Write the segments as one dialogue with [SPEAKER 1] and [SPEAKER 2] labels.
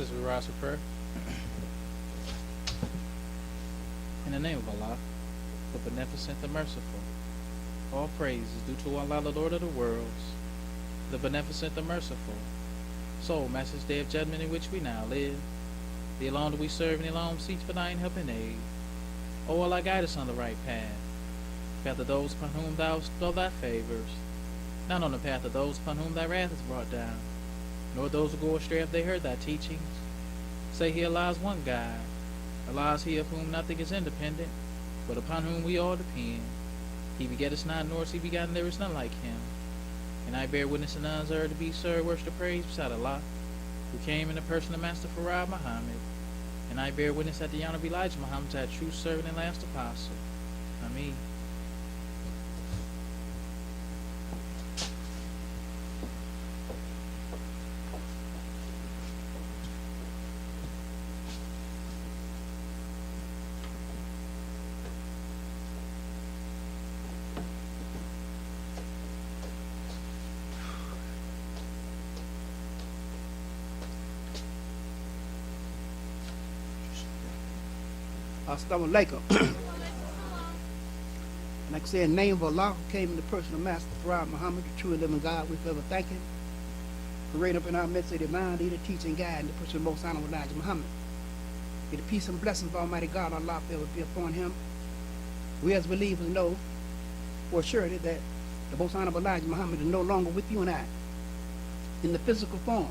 [SPEAKER 1] Sisters, we rise for prayer. In the name of Allah, the Beneficent, the Merciful, all praise is due to Allah, the Lord of the worlds, the Beneficent, the Merciful. So, Master's Day of Judgment in which we now live, the alone do we serve and the alone seek for thine help and aid. O Allah, guide us on the right path of those upon whom thou bestow thy favors, not on the path of those upon whom thy wrath is brought down, nor those who go astray if they heard thy teachings. Say he Allah is one God. Allah is he of whom nothing is independent, but upon whom we all depend. He begetteth not, nor is he begotten, there is none like him. And I bear witness that none is to be served, worship, to praise beside Allah, who came in the person of Master Farad Muhammad. And I bear witness that the Honorable Elijah Muhammad is our true servant and last apostle. Ameen.
[SPEAKER 2] Assalamu alaikum. Like I said, in the name of Allah, who came in the person of Master Farad Muhammad, the true and living God, we forever thank him. Parade up in our midst, a divine leader, teaching guide, in the person of Most Honorable Elijah Muhammad. May the peace and blessings of Almighty God, Allah, forever be upon him. We as believers know for surety that the Most Honorable Elijah Muhammad is no longer with you and I in the physical form.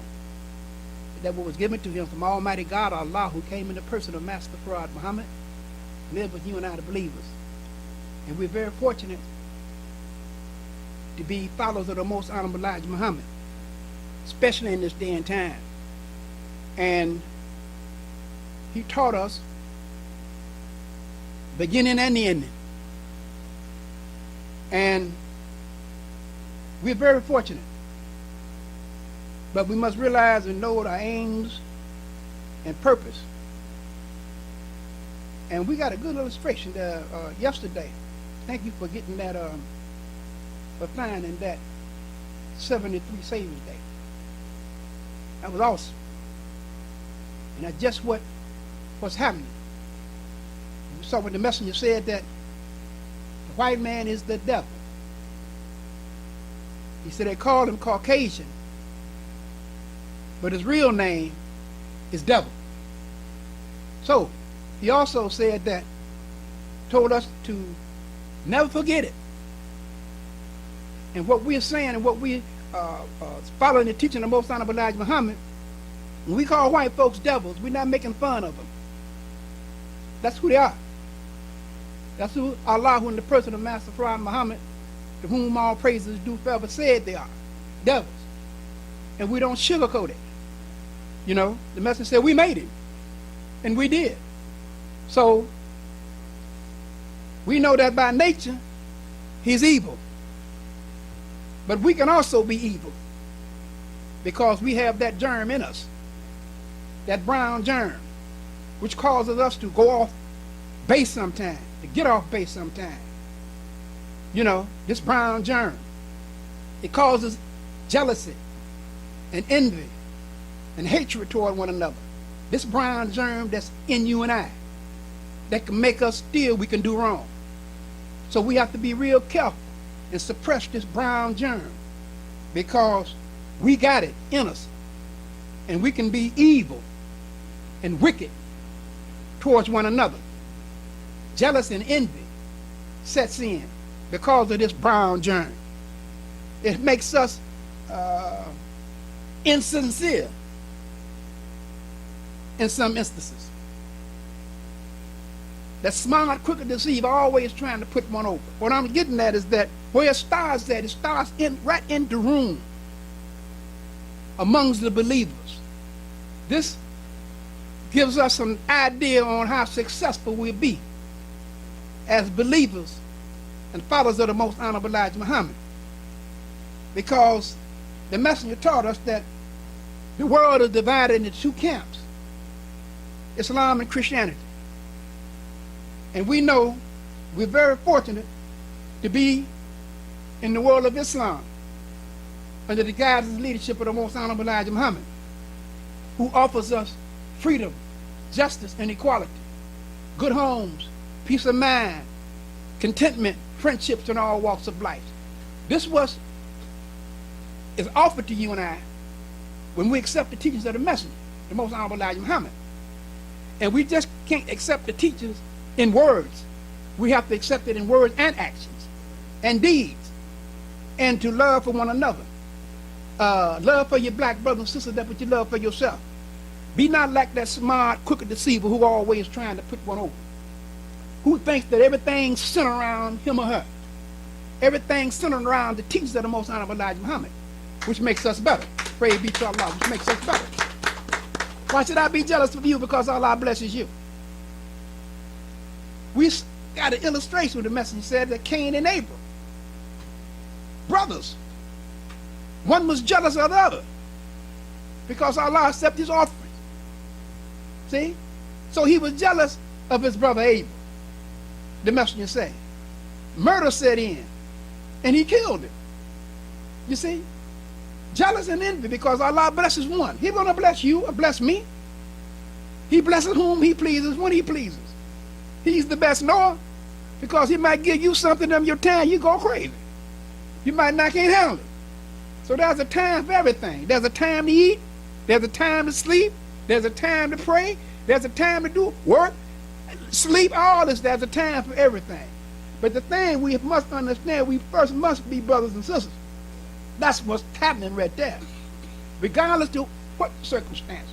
[SPEAKER 2] That what was given to him from Almighty God, Allah, who came in the person of Master Farad Muhammad, live with you and I, the believers. And we're very fortunate to be followers of the Most Honorable Elijah Muhammad, especially in this day and time. And he taught us beginning and the ending. And we're very fortunate. But we must realize and know our aims and purpose. And we got a good illustration there yesterday. Thank you for getting that, for finding that 73 Saviors Day. That was awesome. And that's just what's happening. We saw when the messenger said that the white man is the devil. He said they called him Caucasian, but his real name is devil. So, he also said that, told us to never forget it. And what we're saying and what we following the teaching of Most Honorable Elijah Muhammad, when we call white folks devils, we're not making fun of them. That's who they are. That's who Allah, who in the person of Master Farad Muhammad, to whom all praises due forever, said they are. Devils. And we don't sugarcoat it. You know, the messenger said we made him. And we did. So, we know that by nature, he's evil. But we can also be evil because we have that germ in us, that brown germ, which causes us to go off base sometime, to get off base sometime. You know, this brown germ, it causes jealousy and envy and hatred toward one another. This brown germ that's in you and I, that can make us feel we can do wrong. So we have to be real careful and suppress this brown germ, because we got it in us, and we can be evil and wicked towards one another. Jealousy and envy sets in because of this brown germ. It makes us insincere in some instances. That smart, quick to deceive, always trying to put one over. What I'm getting at is that where it starts at, it starts right in the room amongst the believers. This gives us an idea on how successful we'll be as believers and followers of the Most Honorable Elijah Muhammad. Because the messenger taught us that the world is divided into two camps, Islam and Christianity. And we know we're very fortunate to be in the world of Islam under the guidance and leadership of the Most Honorable Elijah Muhammad. who offers us freedom, justice, and equality, good homes, peace of mind, contentment, friendships in all walks of life. This is offered to you and I when we accept the teachings of the messenger, the most honorable Elijah Muhammad. And we just can't accept the teachings in words. We have to accept it in words and actions and deeds, and to love for one another. Love for your black brothers and sisters, that's what you love for yourself. Be not like that smart, crooked deceiver who always trying to put one over, who thinks that everything's centered around him or her. Everything's centered around the teachings of the most honorable Elijah Muhammad, which makes us better. Praise be to Allah, which makes us better. Why should I be jealous of you because Allah blesses you? We got an illustration where the messenger said that Cain and Abel, brothers, one was jealous of the other because Allah accepted his offering. See? So he was jealous of his brother Abel, the messenger said. Murder set in, and he killed him. You see? Jealous and envy because Allah blesses one. He's going to bless you or bless me. He blesses whom he pleases when he pleases. He's the best knower because he might give you something of your time, you go crazy. You might not can't handle it. So there's a time for everything. There's a time to eat. There's a time to sleep. There's a time to pray. There's a time to do work, sleep, all this. There's a time for everything. But the thing we must understand, we first must be brothers and sisters. That's what's happening right there. Regardless to what circumstance,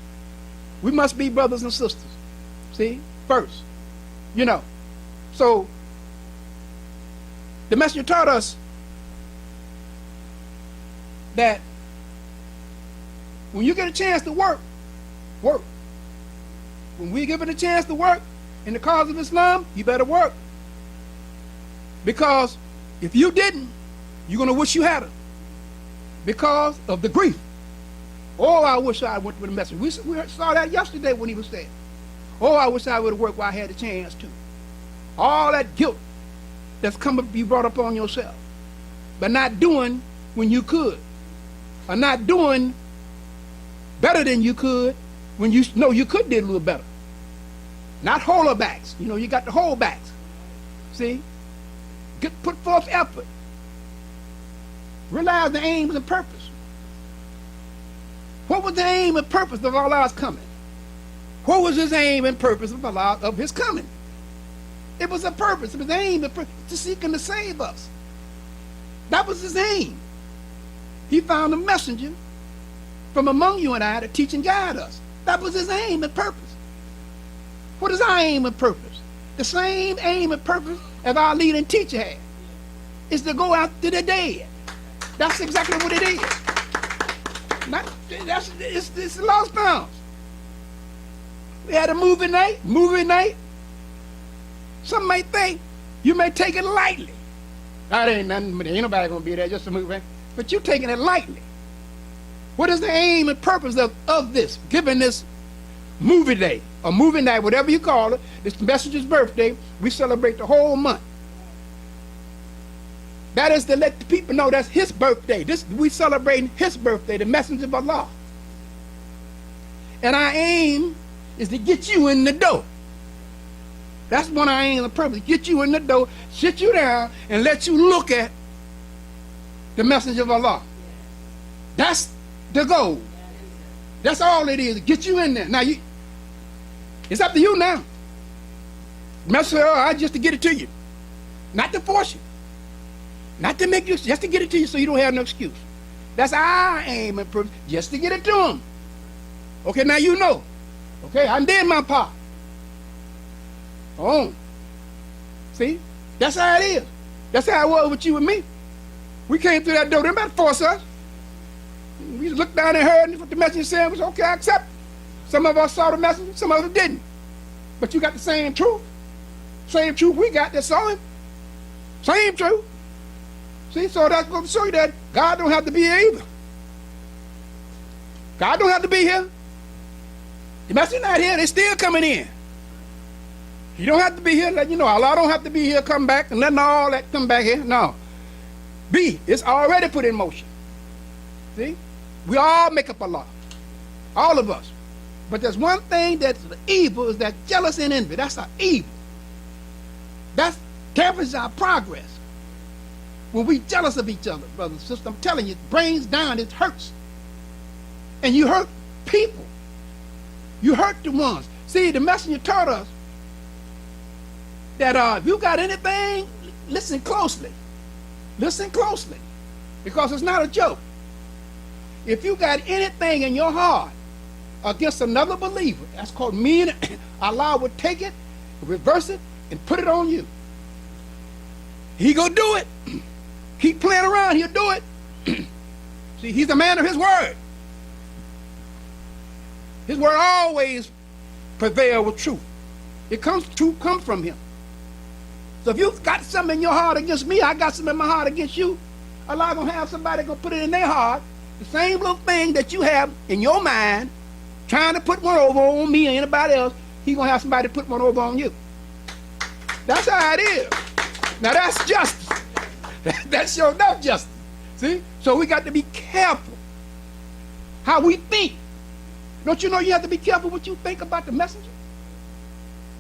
[SPEAKER 2] we must be brothers and sisters. See, first, you know. So the messenger taught us that when you get a chance to work, work. When we give it a chance to work in the cause of Islam, you better work. Because if you didn't, you're going to wish you had it. Because of the grief. Oh, I wish I went with the message. We saw that yesterday when he was saying, oh, I wish I would have worked while I had the chance to. All that guilt that's come to be brought up on yourself. But not doing when you could. Or not doing better than you could when you know you could do a little better. Not holdbacks. You know, you got the holdbacks. See? Put forth effort. Realize the aims and purpose. What was the aim and purpose of Allah's coming? What was his aim and purpose of Allah, of his coming? It was a purpose. It was an aim and purpose to seek and to save us. That was his aim. He found a messenger from among you and I to teach and guide us. That was his aim and purpose. What is our aim and purpose? The same aim and purpose as our leading teacher had. Is to go out to the dead. That's exactly what it is. It's lost pounds. We had a movie night. Some may think you may take it lightly. That ain't nothing, but ain't nobody gonna be there, just a movie. But you're taking it lightly. What is the aim and purpose of this? Given this movie day, or movie night, whatever you call it, this messenger's birthday, we celebrate the whole month. That is to let the people know that's his birthday. We celebrating his birthday, the messenger of Allah. And our aim is to get you in the door. That's one of our aims and purpose. Get you in the door, sit you down, and let you look at the messenger of Allah. That's the goal. That's all it is, get you in there. Now, it's up to you now. Messenger, I just to get it to you. Not to force you. Not to make you, just to get it to you so you don't have no excuse. That's our aim and purpose, just to get it to them. Okay, now you know. Okay, I did my part. Oh. See? That's how it is. That's how it was with you and me. We came through that door. They about to force us. We just looked down and heard what the messenger said. Was okay, I accept it. Some of us saw the message, some of us didn't. But you got the same truth. Same truth we got that saw him. Same truth. See, so that's going to show you that God don't have to be here either. God don't have to be here. The messenger not here, they still coming in. You don't have to be here, let you know. Allah don't have to be here, come back, and letting all that come back here. No. It's already put in motion. See? We all make up Allah. All of us. But there's one thing that's evil, is that jealous and envy. That's our evil. That dampens our progress. When we jealous of each other, brothers and sisters, I'm telling you, it brings down, it hurts. And you hurt people. You hurt the ones. See, the messenger taught us that if you got anything, listen closely. Listen closely. Because it's not a joke. If you got anything in your heart against another believer, that's called mean. Allah will take it, reverse it, and put it on you. He gonna do it. Keep playing around, he'll do it. See, he's a man of his word. His word always prevails with truth. Truth comes from him. So if you've got something in your heart against me, I got something in my heart against you, Allah gonna have somebody gonna put it in their heart, the same little thing that you have in your mind, trying to put one over on me or anybody else, he gonna have somebody put one over on you. That's how it is. Now that's justice. That's sure enough justice. See? So we got to be careful how we think. Don't you know you have to be careful what you think about the messenger?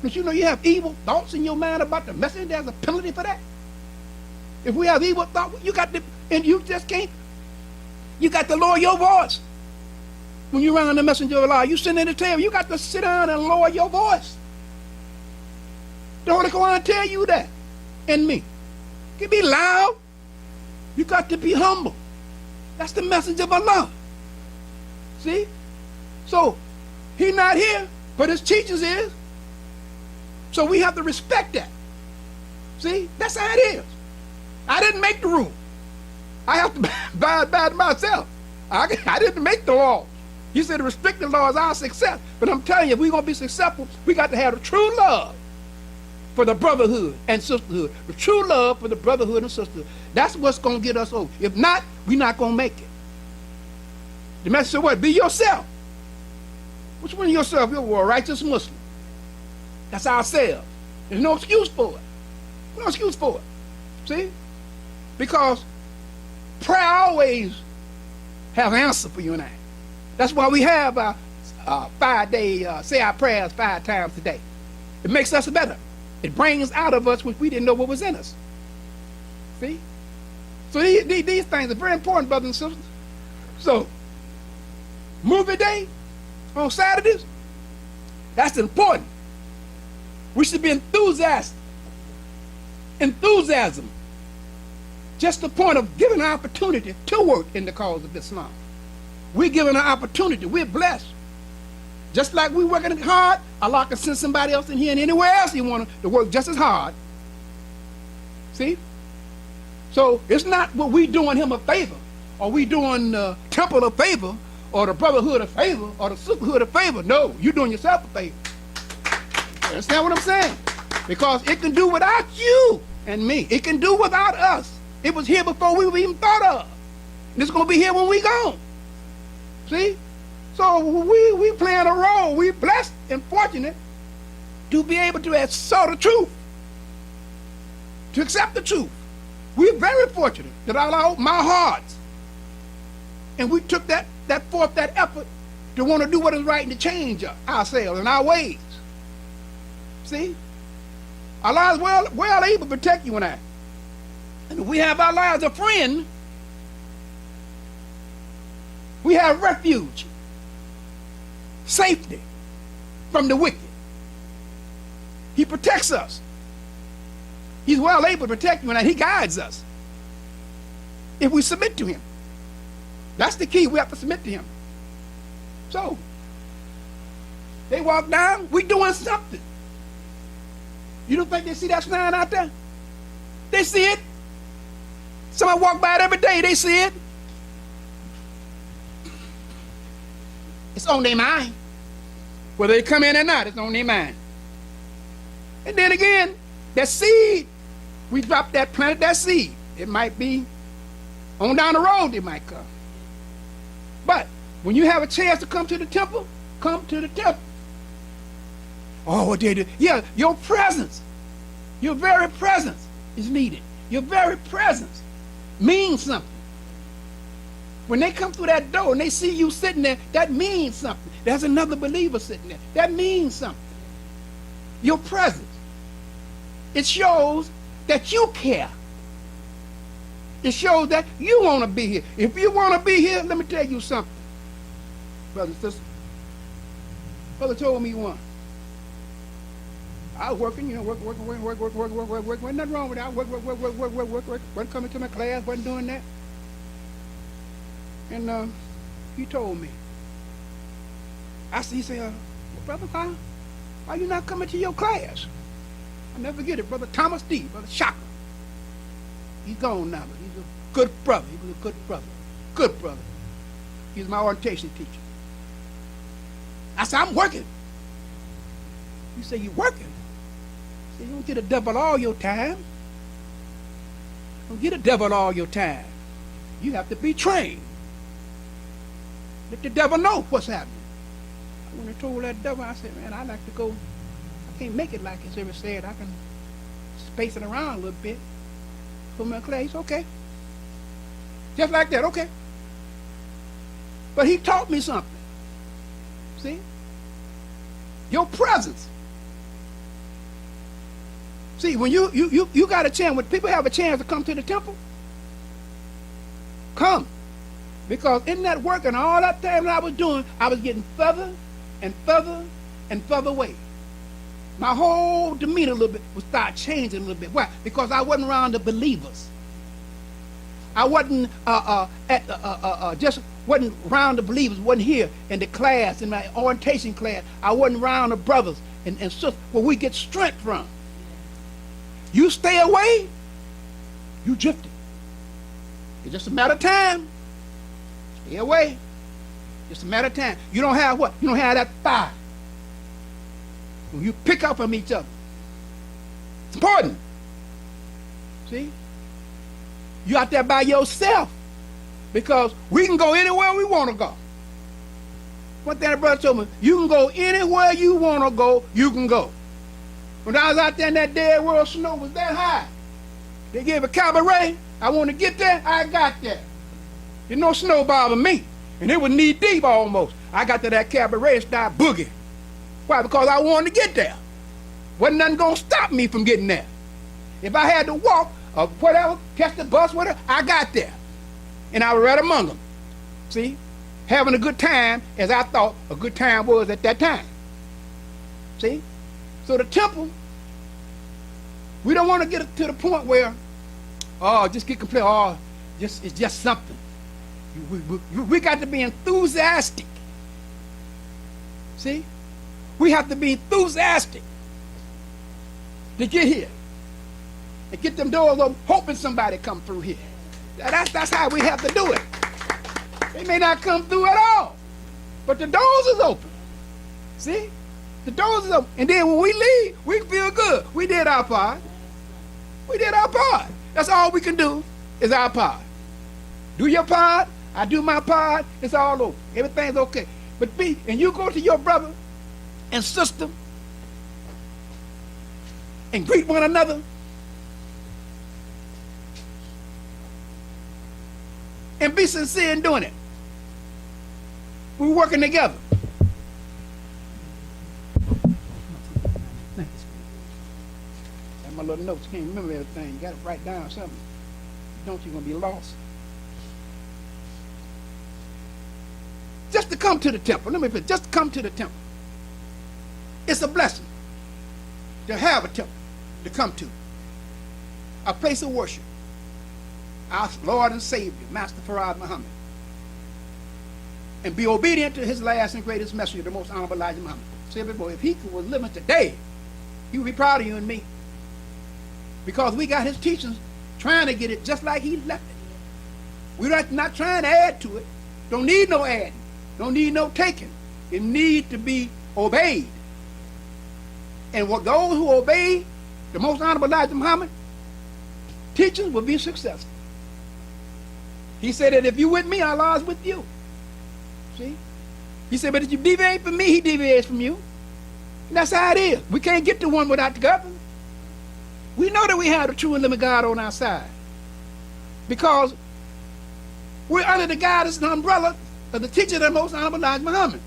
[SPEAKER 2] Don't you know you have evil thoughts in your mind about the messenger? There's a penalty for that. If we have evil thoughts, you got to, and you just can't, you got to lower your voice. When you're around the messenger of Allah, you sitting at the table, you got to sit down and lower your voice. Don't want to go on and tell you that. And me. You can be loud. You got to be humble. That's the message of Allah. See? So, he's not here, but his teachers is. So we have to respect that. See? That's how it is. I didn't make the rule. I have to abide by it myself. I didn't make the law. You said the restricted law is our success. But I'm telling you, if we're going to be successful, we got to have the true love for the brotherhood and sisterhood. The true love for the brotherhood and sisterhood. That's what's going to get us over. If not, we're not going to make it. The message is what? Be yourself. Which one of yourself? You're a righteous Muslim. That's ourselves. There's no excuse for it. No excuse for it. See? Because prayer always has an answer for you and I. That's why we have our 5-day, say our prayers 5 times a day. It makes us better. It brings out of us what we didn't know what was in us. See? So these things are very important, brothers and sisters. So, movie day on Saturdays, that's important. We should be enthusiastic. Enthusiasm. Just the point of giving an opportunity to work in the cause of Islam. We're given an opportunity. We're blessed. Just like we're working hard, Allah can send somebody else in here and anywhere else He wants to work just as hard. See? So it's not what we doing Him a favor, or we doing the temple a favor, or the brotherhood a favor, or the sisterhood a favor. No, you're doing yourself a favor. Understand what I'm saying? Because it can do without you and me. It can do without us. It was here before we were even thought of. And it's going to be here when we gone. See? So we playing a role. We're blessed and fortunate to be able to saw the truth, to accept the truth. We're very fortunate that Allah opened our hearts, and we took that effort to want to do what is right and to change ourselves and our ways. See? Allah is well able to protect you and I. And if we have Allah as a friend, we have refuge, safety from the wicked. He protects us. He's well able to protect you, and He guides us if we submit to Him. That's the key. We have to submit to Him. So, they walk down, we doing something. You don't think they see that sign out there? They see it. Somebody walk by it every day, they see it. It's on their mind. Whether they come in or not, it's on their mind. And then again, that seed, we drop that, planted that seed. It might be on down the road, it might come. But when you have a chance to come to the temple, come to the temple. Oh, what they do? Yeah, your presence, your very presence is needed. Your very presence means something. When they come through that door and they see you sitting there, that means something. There's another believer sitting there. That means something. Your presence. It shows that you care. It shows that you want to be here. If you want to be here, let me tell you something. Brother and sister. Brother told me once. I was working, work. Wasn't nothing wrong with that. I work. Wasn't coming to my class, wasn't doing that. And he told me. He said, well, brother, why you not coming to your class? I'll never forget it, Brother Thomas D, Brother Shocker. He's gone now, but he's a good brother. He was a good brother. Good brother. He was my orientation teacher. I said, I'm working. You say, you working? I said, you don't get a devil all your time. You don't get a devil all your time. You have to be trained. Let the devil know what's happening. When I told that devil, I said, man, I like to go. I can't make it like it's ever said. I can space it around a little bit. Put my class, okay. Just like that, okay. But he taught me something. See? Your presence. See, when you got a chance, when people have a chance to come to the temple, come. Because in that work and all that time that I was doing, I was getting further and further and further away. My whole demeanor a little bit would start changing a little bit. Why? Because I wasn't around the believers. I wasn't just wasn't around the believers, wasn't here in the class, in my orientation class. I wasn't around the brothers and sisters where we get strength from. You stay away, you drifted. It's just a matter of time. Stay away. Just a matter of time. You don't have what? You don't have that fire. You pick up from each other. It's important. See? You out there by yourself. Because we can go anywhere we want to go. One thing the brother told me, you can go anywhere you want to go, you can go. When I was out there in that dead world, snow was that high. They gave a cabaret. I want to get there, I got there. There's no snow bothering me. And it was knee deep almost. I got to that cabaret and started boogieing. Why? Because I wanted to get there. Wasn't nothing going to stop me from getting there. If I had to walk or whatever, catch the bus, whatever, I got there. And I was right among them. See? Having a good time as I thought a good time was at that time. See? So the temple, we don't want to get to the point where, just get complete, it's just something. We got to be enthusiastic. See? We have to be enthusiastic to get here and get them doors open, hoping somebody come through here. That's how we have to do it. They may not come through at all, but the doors is open. See? The doors is open. And then when we leave, we feel good. We did our part. We did our part. That's all we can do is our part. Do your part. I do my part. It's all over. Everything's okay. But and you go to your brother and sister and greet one another and be sincere in doing it. We're working together. Got my little notes. Can't remember everything. You got to write down something. Don't, you're going to be lost. Just to come to the temple. Just to come to the temple. It's a blessing to have a temple to come to. A place of worship. Our Lord and Savior, Master Farad Muhammad. And be obedient to his last and greatest messenger, the most honorable Elijah Muhammad. Say, boy, if he was living today, he would be proud of you and me. Because we got his teachings trying to get it just like he left it. We're not trying to add to it. Don't need no adding. Don't need no taking. It needs to be obeyed. And what those who obey the most honorable Elijah Muhammad teachings will be successful. He said that if you with me, Allah's with you. See? He said, but if you deviate from me, he deviates from you. And that's how it is. We can't get to one without the other. We know that we have the true and living God on our side. Because we're under the guidance and umbrella of the teacher of the Most Honorable Elijah Muhammad.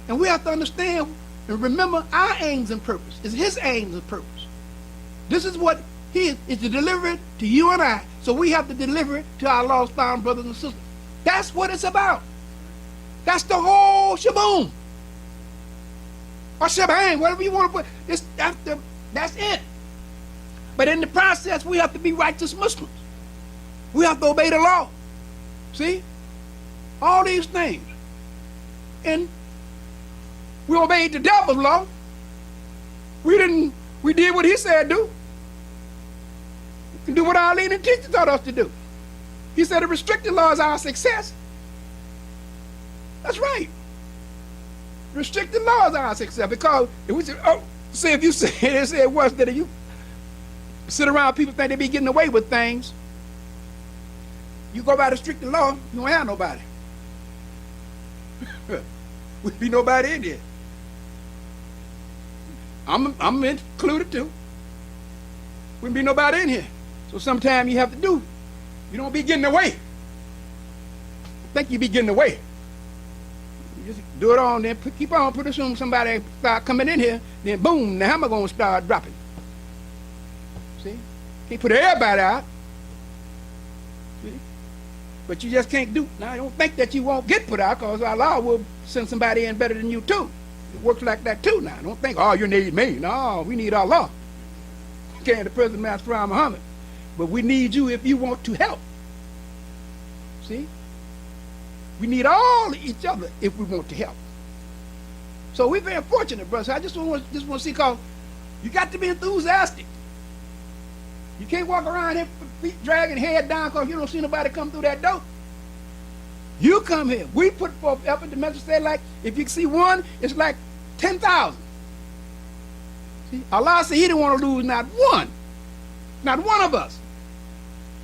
[SPEAKER 2] And we have to understand and remember our aims and purpose. It's his aims and purpose. This is what he is to deliver it to you and I. So we have to deliver it to our lost found brothers and sisters. That's what it's about. That's the whole shaboom. Or shebang, whatever you want to put. That's it. But in the process, we have to be righteous Muslims. We have to obey the law. See? All these things. And we obeyed the devil's law. We did what he said do. We can do what our leading teacher taught us to do. He said the restricted law is our success. That's right. Restricted law is our success, because if we say, if you say it worse than you sit around, people think they be getting away with things. You go by the restricted law, you don't have nobody. Would be nobody in there. I'm included too. Wouldn't be nobody in here. So sometimes you have to do. You don't be getting away. Think you be getting away. You just do it on, then keep on. Pretty soon somebody start coming in here, then boom, the hammer gonna start dropping. See? Can't put everybody out. See? But you just can't do. Now, I don't think that you won't get put out, because Allah will send somebody in better than you too. It works like that too now. Don't think, oh, you need me. No, we need Allah. Okay, the President Master Muhammad. But we need you if you want to help. See? We need all each other if we want to help. So we're very fortunate, brothers. I just want to see, because you got to be enthusiastic. You can't walk around here feet dragging, head down, because you don't see nobody come through that door. You come here. We put forth effort. The message said, like, if you see one, it's like 10,000. See, Allah said he didn't want to lose not one. Not one of us.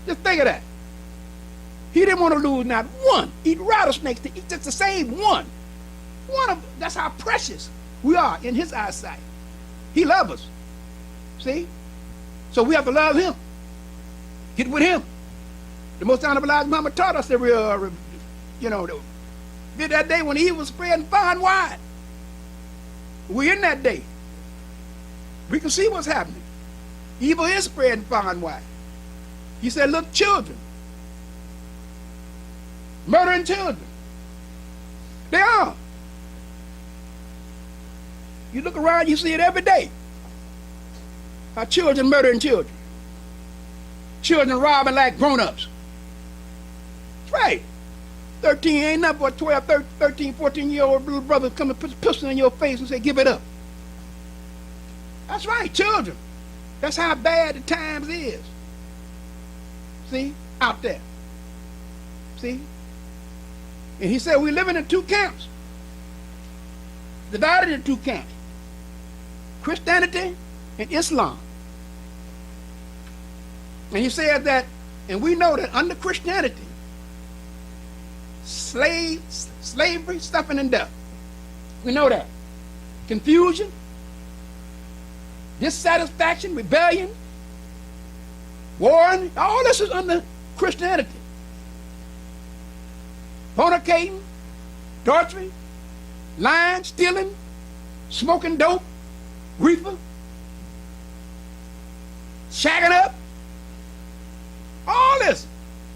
[SPEAKER 2] Just think of that. He didn't want to lose not one. Eat rattlesnakes to eat just to save one. That's how precious we are in his eyesight. He loves us. See? So we have to love him. Get with him. The Most Honorable Elijah Muhammad taught us that did that day when he was spreading far and wide. We're in that day. We can see what's happening. Evil is spreading far and wide. He said, look, children. Murdering children. They are. You look around, you see it every day. How children murdering children. Children robbing like grown-ups. That's right. 13 ain't nothing but 12, 13, 14-year-old little brother come and put a pistol in your face and say, give it up. That's right, children. That's how bad the times is. See? Out there. See? And he said we're living in two camps. Divided in two camps. Christianity and Islam. And he said that, and we know that under Christianity, slavery, suffering, and death. We know that. Confusion, dissatisfaction, rebellion, warring, all this is under Christianity. Fornicating, adultery, lying, stealing, smoking dope, reefer, shagging up, all this,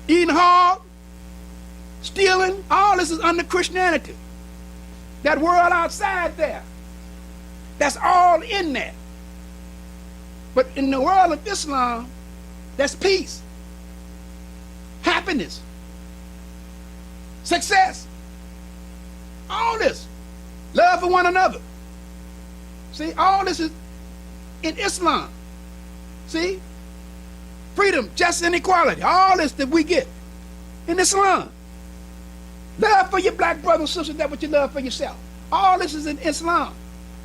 [SPEAKER 2] eating hard, stealing, all this is under Christianity. That world outside there, that's all in there. But in the world of Islam, that's peace, happiness, success, all this, love for one another. See, all this is in Islam. See, freedom, justice, and equality, all this that we get in Islam. Love for your black brothers and sisters, that's what you love for yourself. All this is in Islam.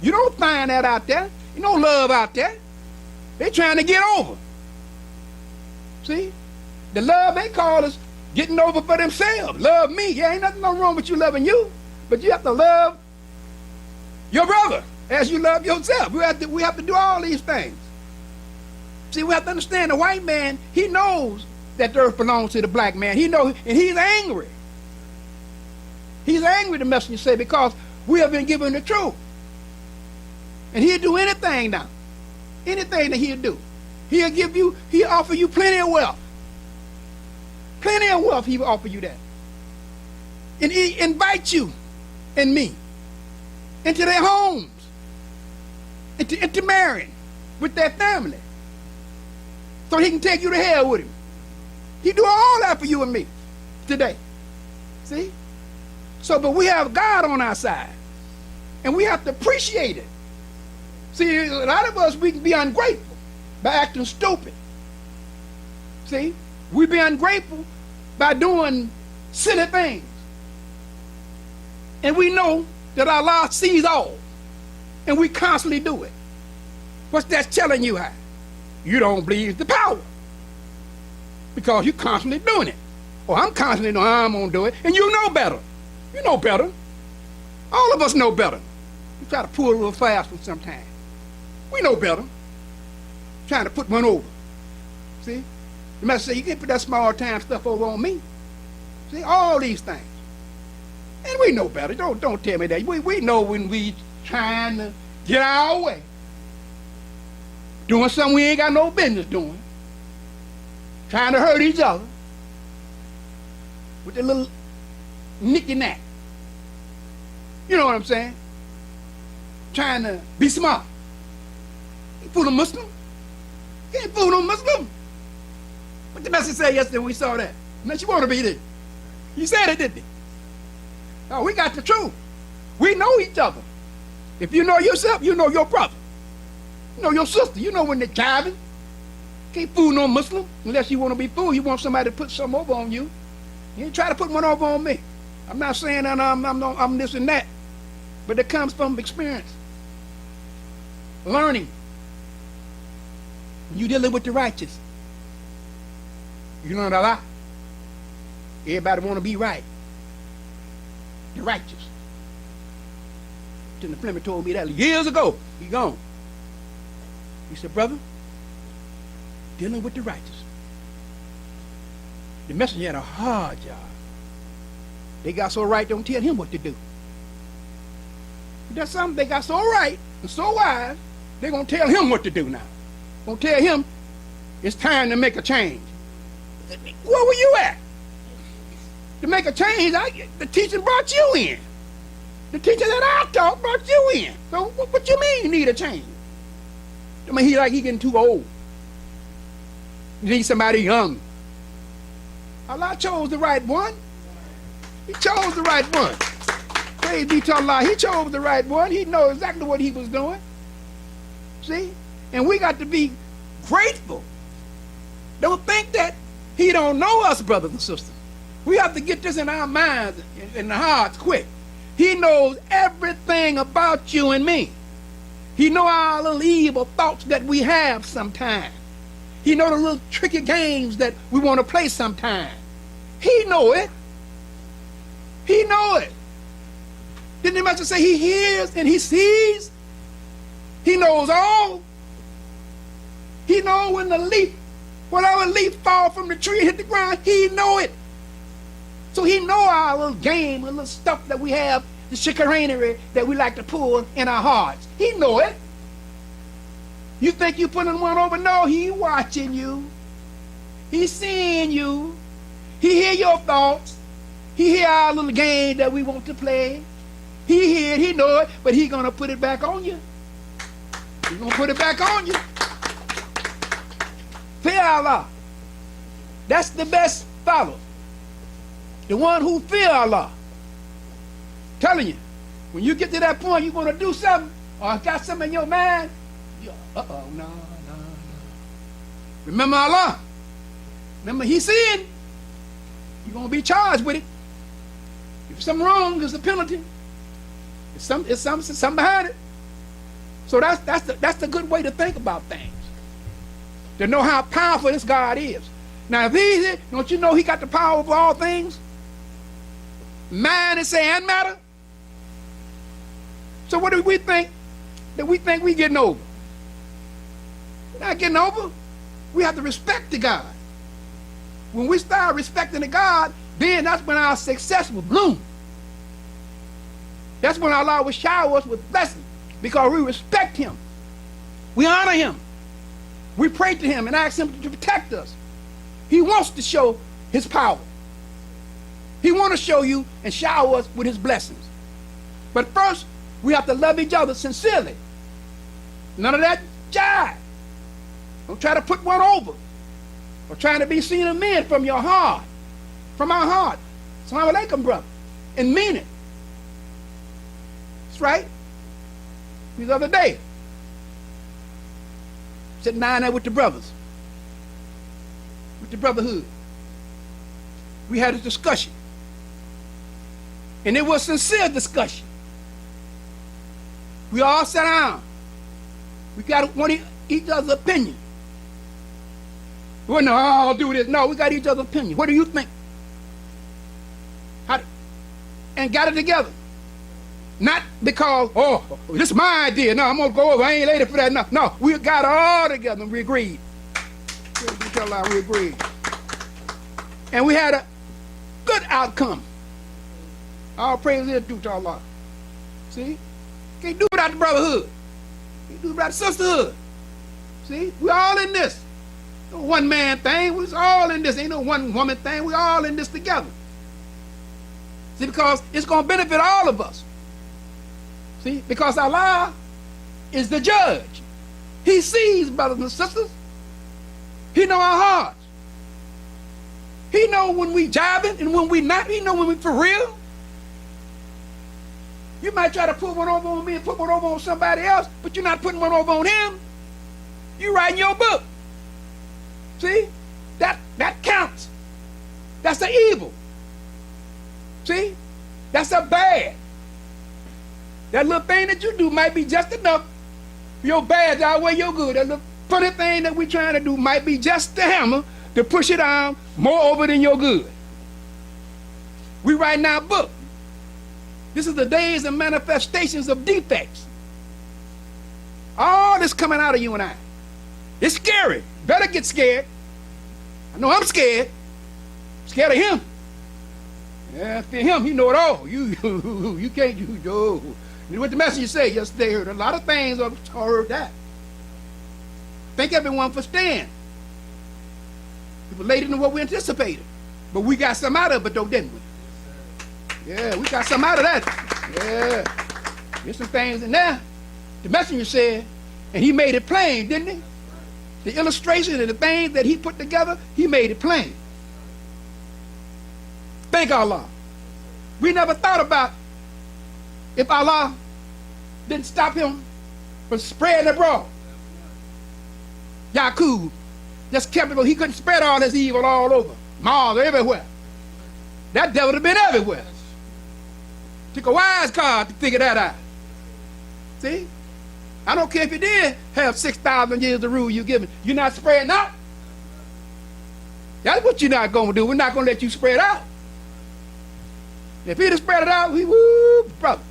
[SPEAKER 2] You don't find that out there. You don't love out there. They're trying to get over. See? The love they call is getting over for themselves. Love me. Yeah, ain't nothing wrong with you loving you. But you have to love your brother as you love yourself. We have to do all these things. See, we have to understand the white man, he knows that the earth belongs to the black man. He knows, and he's angry. He's angry, the messenger said, because we have been given the truth. And he'll do anything now. Anything that he'll do. He'll offer you plenty of wealth. Plenty of wealth, he will offer you that. And he invites you and me into their homes, into marrying with their family, so he can take you to hell with him. He do all that for you and me today. See? So, but we have God on our side, and we have to appreciate it. See, a lot of us, we can be ungrateful by acting stupid. See? We be ungrateful by doing silly things. And we know that Allah sees all, and we constantly do it. What's that telling you? How? You don't believe the power, because you're constantly doing it. Or I'm constantly doing, I'm going to do it, and you know better. You know better. All of us know better. We try to pull a little fast from sometimes. We know better. Trying to put one over. See? The master said, you can't put that small time stuff over on me. See? All these things. And we know better. Don't tell me that. We know when we trying to get our way. Doing something we ain't got no business doing. Trying to hurt each other. With a little nicky-knack. You know what I'm saying? Trying to be smart. You fool a Muslim. You can't fool no Muslim. What the message said yesterday when we saw that? Unless you want to be there. You said it, didn't he? Oh, we got the truth. We know each other. If you know yourself, you know your brother. You know your sister. You know when they're jiving. Can't fool no Muslim unless you want to be fooled. You want somebody to put something over on you. You ain't try to put one over on me. I'm not saying that I'm this and that, but it comes from experience, learning. When you dealing with the righteous, you learn a lot. Everybody want to be right. The righteous. Lieutenant Fleming told me that years ago. He gone. He said, brother, dealing with the righteous. The messenger had a hard job. They got so right, don't tell him what to do. That's something they got so right and so wise, they're going to tell him what to do now. Going to tell him it's time to make a change. Where were you at? To make a change, the teacher brought you in. The teacher that I taught brought you in. So what you mean you need a change? I mean, he getting too old. You need somebody young. Allah chose the right one. He chose the right one. Praise be to Allah. He chose the right one. He knows exactly what he was doing. See? And we got to be grateful. Don't think that he don't know us, brothers and sisters. We have to get this in our minds and the hearts quick. He knows everything about you and me. He know our little evil thoughts that we have sometimes. He know the little tricky games that we want to play sometimes. He know it. He know it. Didn't the master say he hears and he sees? He knows all. He know when the leaf, whatever leaf fall from the tree and hit the ground, he know it. So he know our little game, the little stuff that we have, the chicanery that we like to pull in our hearts. He know it. You think you putting one over? No, he watching you. He's seeing you. He hear your thoughts. He hear our little game that we want to play. He hear it, he know it, but he gonna put it back on you. He's gonna put it back on you. Fear Allah. That's the best follower. The one who fear Allah. Telling you, when you get to that point, you're gonna do something, or got something in your mind, no. Remember Allah. Remember He's seeing. You're gonna be charged with it. If something wrong, there's a penalty. It's something behind it. So that's the good way to think about things. To know how powerful this God is. Now if He's, don't you know He got the power over all things? Mind and say and matter. So what do we think that we think we getting over? We're not getting over. We have to respect the God. When we start respecting the God, then that's when our success will bloom. That's when Allah will shower us with blessings, because we respect him. We honor him. We pray to him and ask him to protect us. He wants to show his power. He wants to show you and shower us with his blessings. But first, we have to love each other sincerely. None of that jive. Don't try to put one over, or trying to be seen of men from your heart, from our heart. Assalamu alaikum, brother, and mean it. That's right. The other day, sitting down there with the brothers, with the brotherhood, we had a discussion, and it was sincere discussion. We all sat down. We got one each other's opinion. Well, no, I'll do this. No, we got each other's opinion. What do you think? And got it together. Not because, oh, this is my idea. No, I'm going to go over. I ain't ready for that. No, no, we got it all together and we agreed. We agreed. And we had a good outcome. All praise is due to Allah. See? Can't do it without the brotherhood. Can't do it without the sisterhood. See? We're all in this. No one man thing. We're all in this. Ain't no one woman thing. We're all in this together. See? Because it's going to benefit all of us. See? Because Allah is the judge. He sees, brothers and sisters. He know our hearts. He know when we jiving and when we not. He know when we for real. You might try to put one over on me and put one over on somebody else, but you're not putting one over on him. You're writing your book. See? That counts. That's the evil. See? That's the bad. That little thing that you do might be just enough for your bad to outweigh your good. That little funny thing that we're trying to do might be just the hammer to push it on more over than your good. We writing our book. This is the days and manifestations of defects. All this coming out of you and I. It's scary. Better get scared. I know I'm scared. Scared of him. Yeah, fear him. He know it all. You can't. What the messenger say yesterday, heard a lot of things. I heard that. Thank everyone for staying. It was later than what we anticipated, but we got some out of it though, didn't we? Yeah, we got some out of that. Yeah, there's some things in there. The messenger said, and he made it plain, didn't he? The illustration and the things that he put together, he made it plain. Thank Allah. We never thought about if Allah didn't stop him from spreading abroad. Yaqub just kept it, he couldn't spread all this evil all over. Mars, everywhere. That devil would have been everywhere. Took a wise card to figure that out. See? I don't care if you did have 6,000 years to rule you given. You're not spreading out. That's what you're not going to do. We're not going to let you spread out. If he'd have spread it out, brother.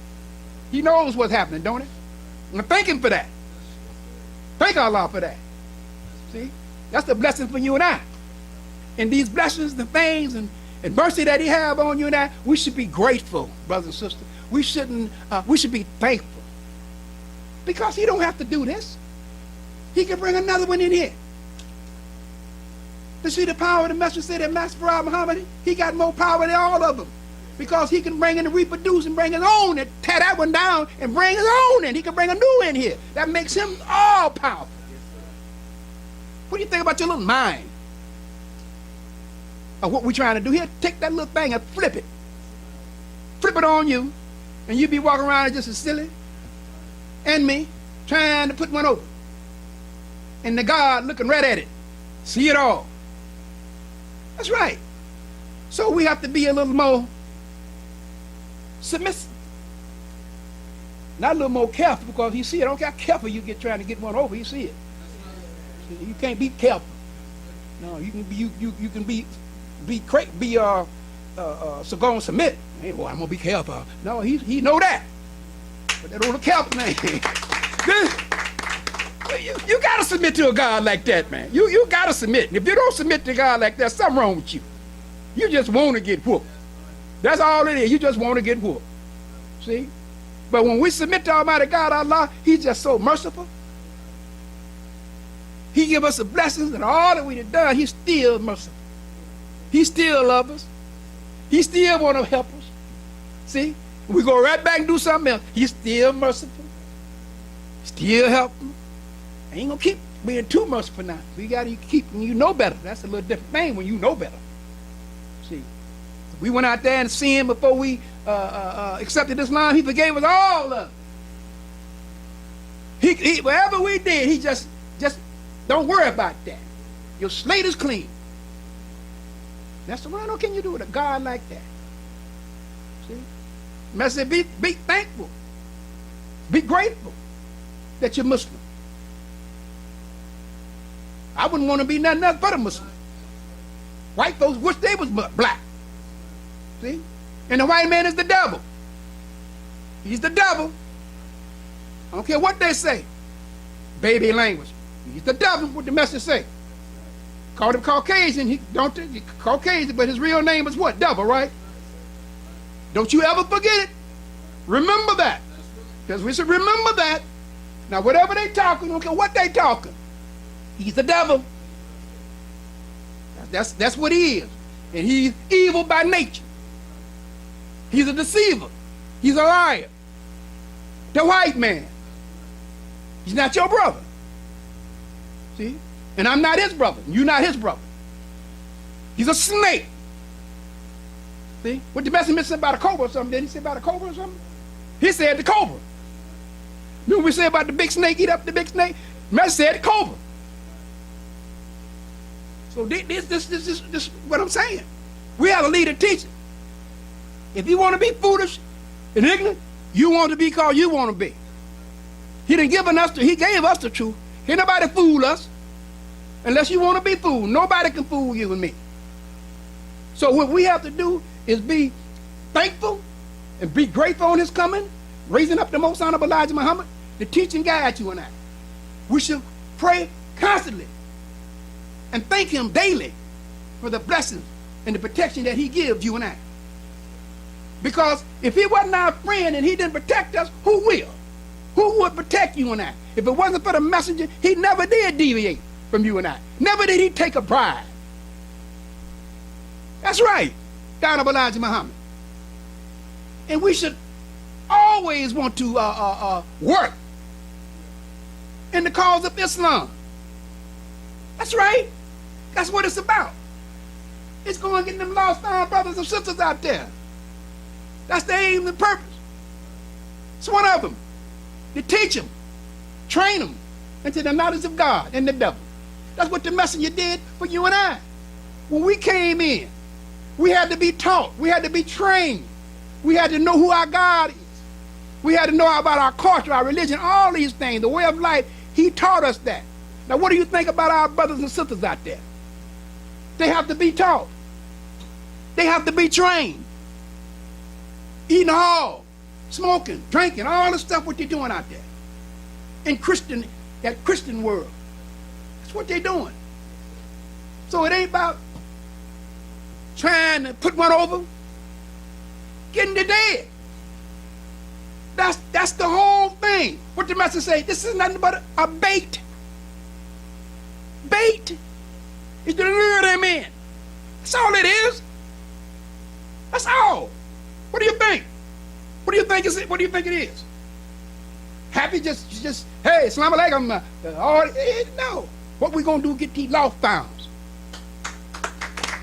[SPEAKER 2] He knows what's happening, don't he? And thank him for that. Thank Allah for that. See? That's the blessing for you and I. And these blessings, the things, and mercy that he have on you and I, we should be grateful, brothers and sisters. We should be thankful. Because he don't have to do this. He can bring another one in here. To see the power of the messenger say that Master Muhammad, he got more power than all of them. Because he can bring in and reproduce and bring his own and tear that one down and bring his own in. He can bring a new in here. That makes him all powerful. What do you think about your little mind? Of what we're trying to do here? Take that little thing and flip it. Flip it on you. And you be walking around just as silly. And me, trying to put one over. And the God looking right at it. See it all. That's right. So we have to be a little more submissive. Not a little more careful, because you see it. I don't care how careful you get trying to get one over. You see it. You can't be careful. No, you can be so go and submit. Hey, boy, I'm gonna be careful. No, he know that. But that old careful name. You got to submit to a God like that, man. You got to submit. And if you don't submit to God like that, something wrong with you. You just want to get whooped. That's all it is. You just want to get whooped. See? But when we submit to Almighty God, Allah, He's just so merciful. He give us the blessings, and all that we have done, He's still merciful. He still loves us. He still want to help us. See? We go right back and do something else. He's still merciful. Still helping. Ain't gonna keep being too merciful now. We gotta keep when you know better. That's a little different thing when you know better. See? We went out there and sinned before we accepted Islam. He forgave us all of it. He whatever we did, He just don't worry about that. Your slate is clean. That's why no can you do with a God like that? See? Message be thankful. Be grateful that you're Muslim. I wouldn't want to be nothing else but a Muslim. White folks wish they was black. See? And the white man is the devil. He's the devil. I don't care what they say. Baby language. He's the devil. What the message say? Called him Caucasian. He Caucasian, but his real name is what? Devil, right? Don't you ever forget it. Remember that. Because we should remember that. Now, whatever they talking, don't care what they talking. He's the devil. That's what he is. And he's evil by nature. He's a deceiver. He's a liar. The white man. He's not your brother. See? And I'm not his brother. You're not his brother. He's a snake. See? What the messenger said about a cobra or something? Did he say about a cobra or something? He said the cobra. You know what we say about the big snake, eat up the big snake? Messenger said the cobra. So this is what I'm saying. We have a leader teaching. If you want to be foolish and ignorant, you want to be called you want to be. He gave us the truth. Can't nobody fool us unless you want to be fooled. Nobody can fool you and me. So what we have to do is be thankful and be grateful on His coming, raising up the most honorable Elijah Muhammad to teach and guide you and I. We should pray constantly and thank Him daily for the blessings and the protection that He gives you and I. Because if He wasn't our friend and He didn't protect us, who will? Who would protect you and I? If it wasn't for the messenger, He never did deviate from you and I. Never did He take a bribe. That's right, Honorable Elijah Muhammad. And we should always want to work in the cause of Islam. That's right. That's what it's about. It's going to get them lost found brothers and sisters out there. That's the aim and purpose. It's one of them. To teach them, train them into the knowledge of God and the devil. That's what the messenger did for you and I. When we came in, we had to be taught. We had to be trained. We had to know who our God is. We had to know about our culture, our religion, all these things, the way of life. He taught us that. Now, what do you think about our brothers and sisters out there? They have to be taught. They have to be trained. Eating all, smoking, drinking, all the stuff what they're doing out there. In that Christian world. That's what they're doing. So it ain't about trying to put one over, getting the dead. That's the whole thing. What the master say? This is nothing but a bait. Bait is to lure them in. That's all it is. That's all. What do you think? What do you think is it? What do you think it is? Happy just hey, Islam alaikum. No. What we gonna do? Get these lost founds.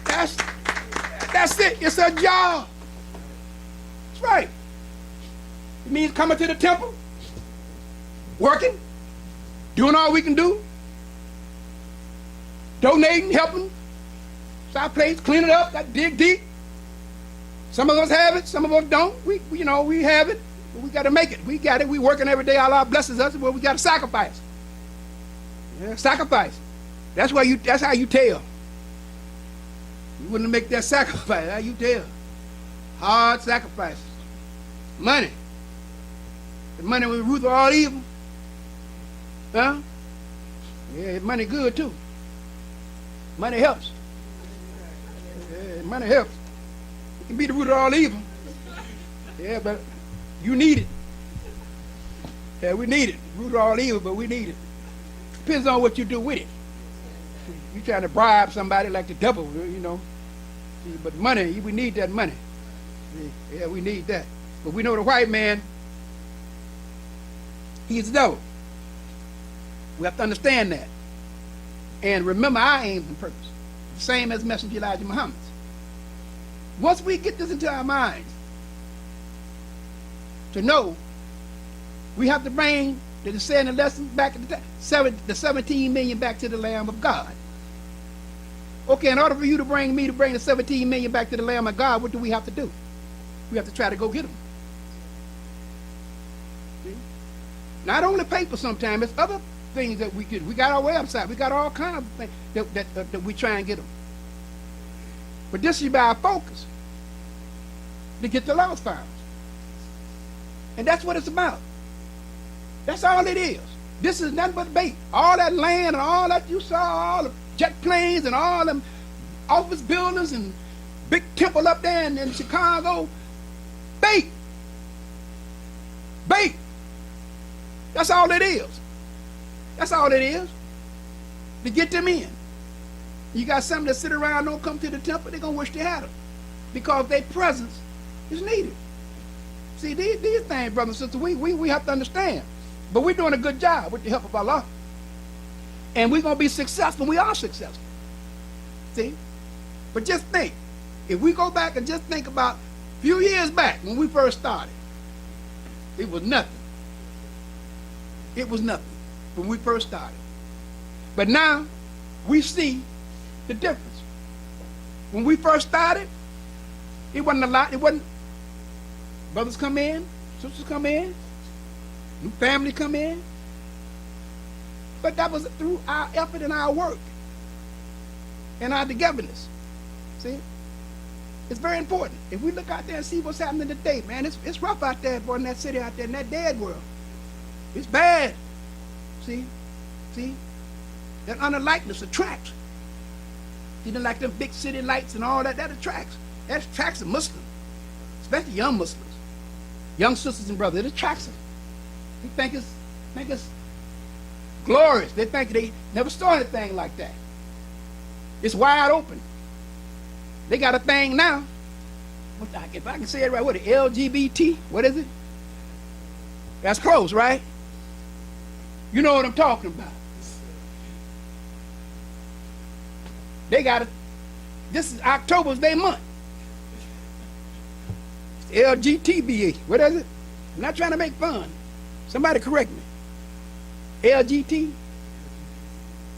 [SPEAKER 2] That's it. It's a job. That's right. It means coming to the temple, working, doing all we can do, donating, helping, our place, clean it up, dig deep. Some of us have it, some of us don't. We have it, but we got to make it. We got it. We working every day. Allah blesses us, but we got to sacrifice. Yeah, sacrifice. That's how you tell. You wouldn't make that sacrifice. How you tell? Hard sacrifices. Money. The money with root of all evil. Huh? Yeah, money good too. Money helps. Yeah, money helps. It can be the root of all evil. Yeah, but you need it. Yeah, we need it. Root of all evil, but we need it. Depends on what you do with it. You trying to bribe somebody like the devil, you know. See, but money, we need that money. Yeah, we need that. But we know the white man, he's the devil. We have to understand that. And remember our aims and purpose. The same as Messenger Elijah Muhammad's. Once we get this into our minds, to know, we have to bring the descendant lesson back at the 17 million back to the Lamb of God. Okay, in order for you to bring the 17 million back to the Lamb of God, what do we have to do? We have to try to go get them. See? Not only paper sometimes, it's other things that we get. We got our website. We got all kinds of things that we try and get them. But this should be our focus, to get the lost found. And that's what it's about. That's all it is. This is nothing but bait. All that land and all that you saw, all the jet planes and all them office buildings and big temple up there in Chicago, bait. Bait. That's all it is. That's all it is. To get them in. You got some that sit around, don't come to the temple, they're going to wish they had them. Because their presence is needed. See, these things, brothers and sisters, we have to understand. But we're doing a good job with the help of Allah. And we're going to be successful. We are successful. See? But just think. If we go back and just think about a few years back when we first started, it was nothing. It was nothing when we first started. But now, we see the difference. When we first started, it wasn't a lot. It wasn't. Brothers come in, sisters come in, new family come in. But that was through our effort and our work and our togetherness. See? It's very important. If we look out there and see what's happening today, man, it's rough out there, boy, in that city out there, in that dead world. It's bad. See? See? That unlikeness attracts. You know, like them big city lights and all that, that attracts. That attracts the Muslims, especially young Muslims. Young sisters and brothers, it attracts them. They think it's glorious. They think they never saw anything like that. It's wide open. They got a thing now. If I can say it right, what is it? LGBT? What is it? That's close, right? You know what I'm talking about. They got it. This is October's their month. LGTB. What is it? I'm not trying to make fun. Somebody correct me. LGT?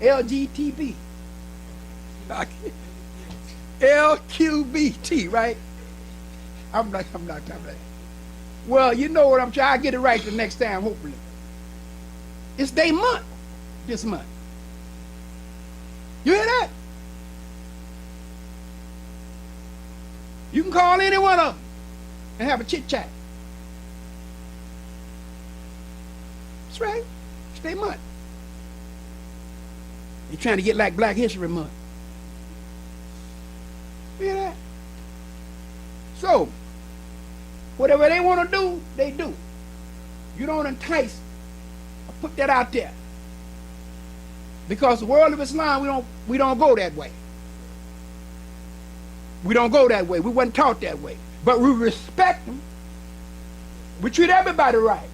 [SPEAKER 2] LGTB. LQBT, right? I'm not talking about that. Well, you know what I'm trying to get it right the next time, hopefully. It's their month this month. You hear that? You can call any one of them and have a chit-chat. That's right. It's their month. They're trying to get like Black History Month. You hear that? So, whatever they want to do, they do. You don't entice or put that out there. Because the world of Islam, we don't go that way. We don't go that way. We weren't taught that way. But we respect them. We treat everybody right.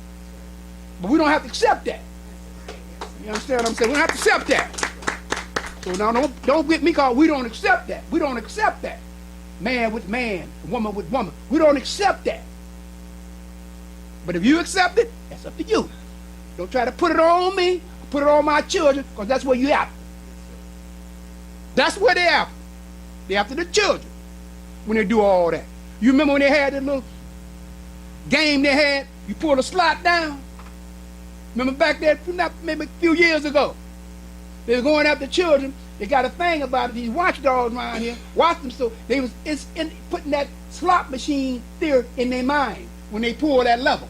[SPEAKER 2] But we don't have to accept that. You understand what I'm saying? We don't have to accept that. So now don't get me called. We don't accept that. We don't accept that. Man with man, woman with woman. We don't accept that. But if you accept it, that's up to you. Don't try to put it on me, put it on my children, because that's where you're after. That's where they're after. They're after the children when they do all that. You remember when they had that little game they had? You pull the slot down. Remember back there, maybe a few years ago? They were going after children. They got a thing about it. These watchdogs around here, watch them. So it's putting that slot machine theory in their mind when they pull that level.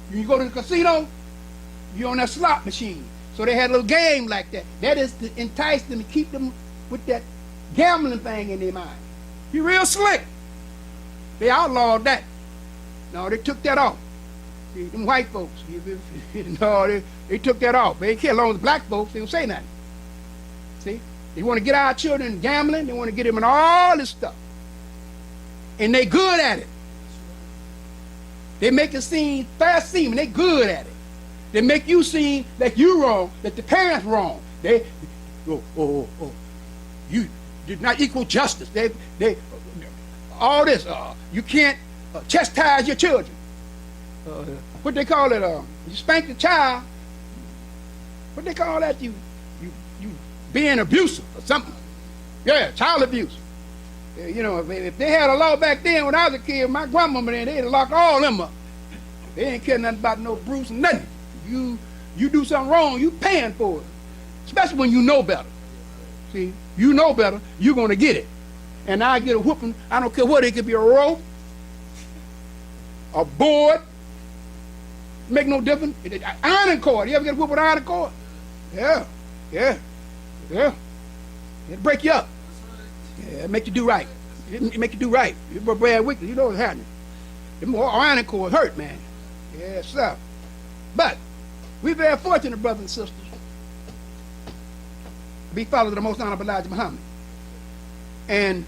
[SPEAKER 2] When you go to the casino, you're on that slot machine. So they had a little game like that. That is to entice them and keep them with that gambling thing in their mind. You're real slick. They outlawed that. No, they took that off. See, them white folks, no, they took that off. They didn't care as long as black folks, they don't say nothing. See? They want to get our children gambling. They want to get them in all this stuff. And they good at it. They make it seem fast seeming. They good at it. They make you seem like you wrong, that the parents wrong. You did not equal justice. All this. You can't chastise your children. What they call it? You spank the child. What they call that? You being abusive or something. Yeah, child abuse. You know, if they had a law back then when I was a kid, my grandmama then, they'd lock all them up. They ain't care nothing about no Bruce and nothing. You do something wrong, you paying for it. Especially when you know better. See, you know better, you're going to get it. And I get a whooping, I don't care what, it could be a rope, a board, make no difference. Ironing cord, you ever get a whoop with ironing cord? Yeah. It'll break you up. Yeah, it make you do right. It make you do right. You're Brad Wickler, you know what's happening. The more ironing cord hurt, man. Yes, sir. But we're very fortunate, brothers and sisters, to be followers of the most honorable Elijah Muhammad. And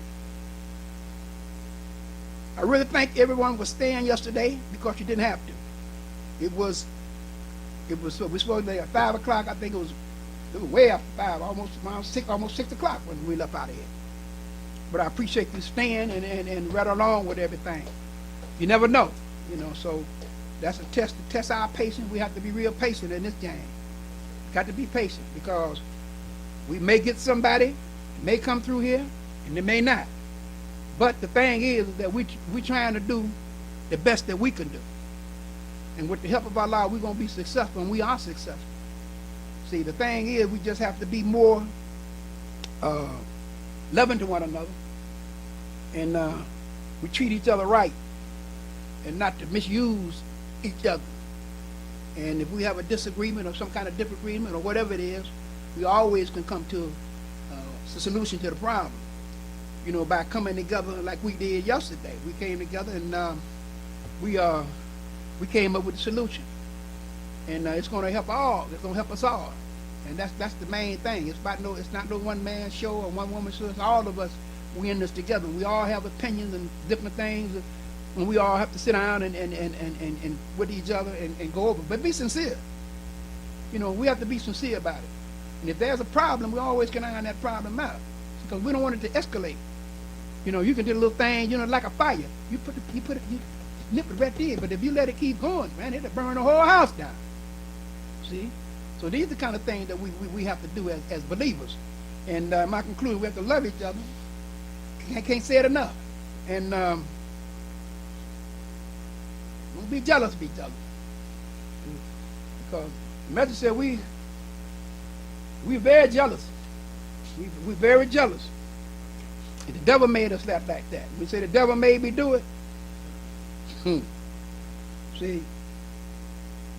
[SPEAKER 2] I really thank everyone for staying yesterday because you didn't have to. We were supposed to be at 5 o'clock. I think it was way after 5, almost 6 o'clock when we left out of here. But I appreciate you staying and right along with everything. You never know, you know, so that's a test to test our patience. We have to be real patient in this game. Got to be patient because we may get somebody, it may come through here, and it may not. But the thing is that we're trying to do the best that we can do. And with the help of Allah, we're going to be successful, and we are successful. See, the thing is, we just have to be more loving to one another, and we treat each other right, and not to misuse each other. And if we have a disagreement or some kind of disagreement or whatever it is, we always can come to a solution to the problem. You know, by coming together like we did yesterday. We came together and we came up with a solution. And it's going to help all. It's going to help us all. And that's the main thing. It's not no one man show or one woman show. It's all of us. We in this together. We all have opinions and different things, and we all have to sit down and with each other and go over. But be sincere. You know, we have to be sincere about it. And if there's a problem, we always can iron that problem out because we don't want it to escalate. You know, you can do a little thing, you know, like a fire. You nip it right there. But if you let it keep going, man, it'll burn the whole house down. See? So these are the kind of things that we have to do as believers. And my conclusion, we have to love each other. I can't say it enough. And don't be jealous of each other. Because the message said we're very jealous. We're very jealous. And the devil made us like that. We say the devil made me do it. See?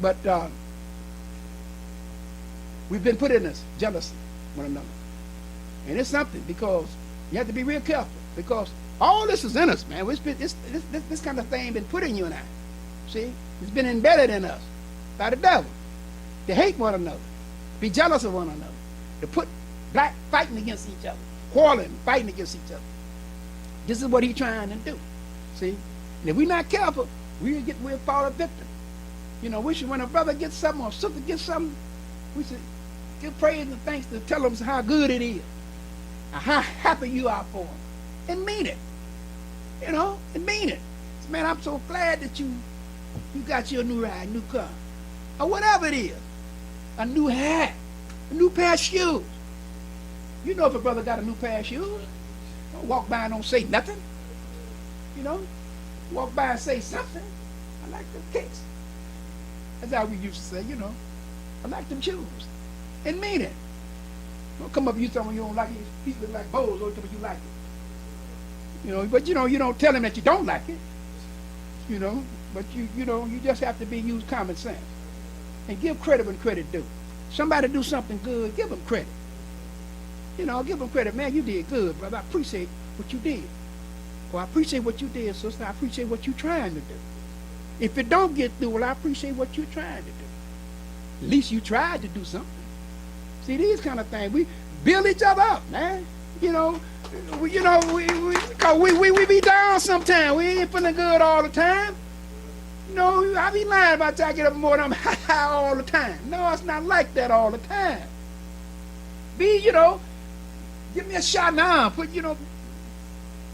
[SPEAKER 2] But we've been put in this jealousy one another. And it's something because you have to be real careful because all this is in us, man. This kind of thing been put in you and I. See? It's been embedded in us by the devil. To hate one another. Be jealous of one another. To put black fighting against each other. Quarreling, fighting against each other. This is what he's trying to do. See? And if we're not careful, we'll fall a victim. You know, we should, when a brother gets something or sister gets something, we should give praise and thanks to tell them how good it is. And how happy you are for them. And mean it. You know, and mean it. So, man, I'm so glad that you got your new ride, new car. Or whatever it is. A new hat. A new pair of shoes. You know if a brother got a new pair of shoes, don't walk by and don't say nothing. You know, walk by and say something. I like them kicks. That's how we used to say, you know. I like them shoes. And mean it. Don't come up and you tell me you don't like it. People look like bowls, don't tell me you like it. You know, but you know, you don't tell them that you don't like it. You know, but you know, you just have to use common sense. And give credit when credit due. Somebody do something good, give them credit. You know, give them credit. Man, you did good, brother. I appreciate what you did. Well, I appreciate what you did, sister. I appreciate what you're trying to do. If it don't get through, well, I appreciate what you're trying to do. At least you tried to do something. See, these kind of things, we build each other up, man. You know, we be down sometimes. We ain't feeling good all the time. You know, I be lying about I get up in the morning, I'm high all the time. No, it's not like that all the time. You know, give me a shot now. Put, you know,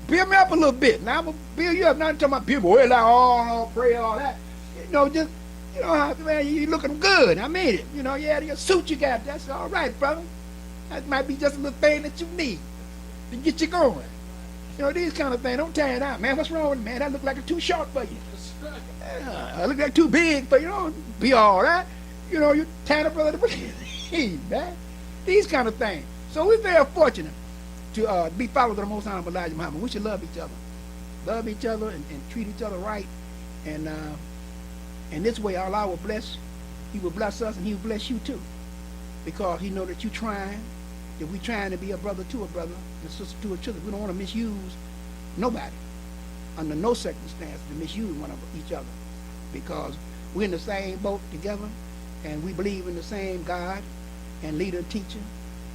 [SPEAKER 2] build me up a little bit. Now I'm gonna build you up. Not talking about people, well, all pray, all that. You know, just, you know, man, you looking good. I made it. You know, yeah, your suit you got, that's all right, brother. That might be just a little thing that you need to get you going. You know, these kind of things. Don't tear it out, man. What's wrong with me, man? That look like it's too short for you. I look like too big for you. Don't be all right. You know, you tearing up brother. Man. These kind of things. So we're very fortunate to be followers of the Most Honorable Elijah Muhammad. We should love each other. Love each other and treat each other right. And this way Allah will bless. He will bless us and he will bless you too. Because he know that you're trying, that we're trying to be a brother to a brother and a sister to a sister. We don't want to misuse nobody under no circumstance to misuse one of each other. Because we're in the same boat together and we believe in the same God and leader and teacher,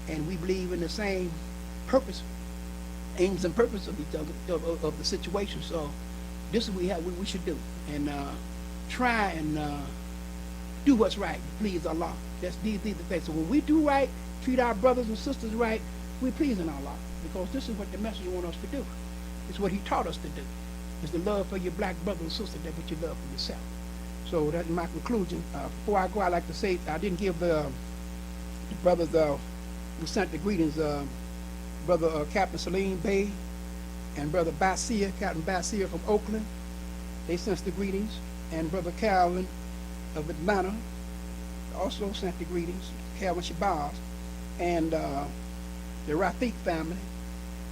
[SPEAKER 2] and we believe in the same purpose, aims and purpose of each other, of the situation. So this is what we should do, and try and do what's right, please Allah. That's these are the things. So when we do right, treat our brothers and sisters right, we're pleasing Allah, because this is what the messenger wants us to do. It's what he taught us to do. It's the love for your black brother and sister that what you love for yourself. So that's my conclusion. Before I go, I'd like to say I didn't give the brothers who sent the greetings, Brother Captain Salim Bey and Brother Basir, Captain Basir from Oakland. They sent the greetings. And Brother Calvin of Atlanta also sent the greetings, Calvin Shabazz. And the Rafiq family,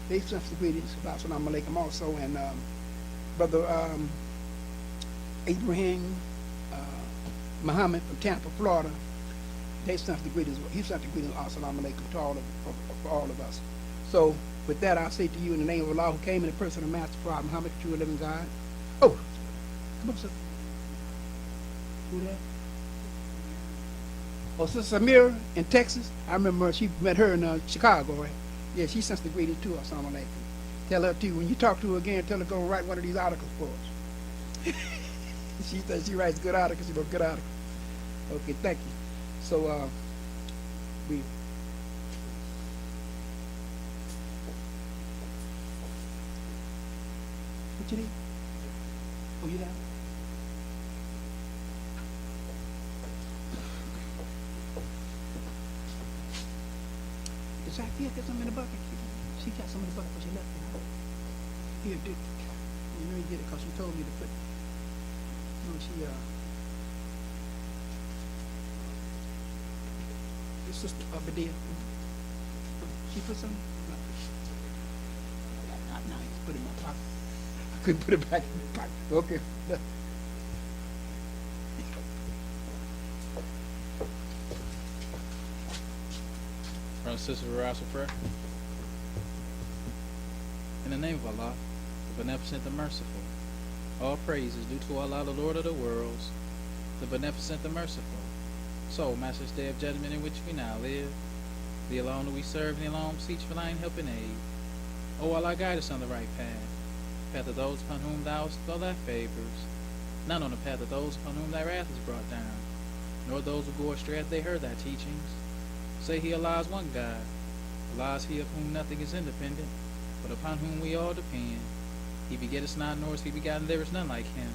[SPEAKER 2] they sent the greetings, Assalamu alaikum also. And Brother Abraham Muhammad from Tampa, Florida, they sent the greetings. He sent the greetings, Assalamu alaikum, to all of us. So with that, I'll say to you in the name of Allah, who came in the person of Master Prophet Muhammad, the true and living God. Oh, come on, sister. Who that? Oh, Sister Samira in Texas. I remember she met her in Chicago, right? Yeah, she sends the greetings to us, Assalamu alaikum. Tell her too, when you talk to her again, tell her to go write one of these articles for us. She says she writes good articles. She wrote good articles. Okay, thank you. So we. What you need? Oh, you down? Is that here? Get some in the bucket. She got some in the bucket, but she left it. Here, dude. You know you get it because she told me to put. You know, she Your sister up there. She put some. No, you put it in my pocket. I couldn't put it back in my pocket. Okay.
[SPEAKER 1] Brother and sister, we rise for prayer. In the name of Allah, the beneficent, the merciful, all praise is due to Allah, the Lord of the worlds, the beneficent, the merciful. So, Master's Day of Judgment in which we now live, the alone that we serve, and the alone beseech for thine help and aid. O Allah, guide us on the right path of those upon whom thou hast all thy favors, not on the path of those upon whom thy wrath is brought down, nor those who go astray after they heard thy teachings. Say he, Allah is one God. Allah is he of whom nothing is independent, but upon whom we all depend. He begetteth not, nor is he begotten, there is none like him.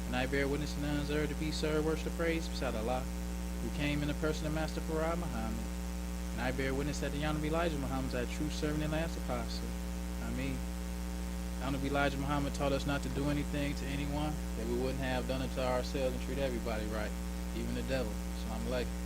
[SPEAKER 1] And I bear witness to none deserve to be served, worship, praise beside Allah, who came in the person of Master Farah Muhammad. And I bear witness that the Honorable Elijah Muhammad is our true servant and last apostle. Ameen. Honorable Elijah Muhammad taught us not to do anything to anyone that we wouldn't have done it to ourselves and treat everybody right, even the devil. Assalamu alaikum.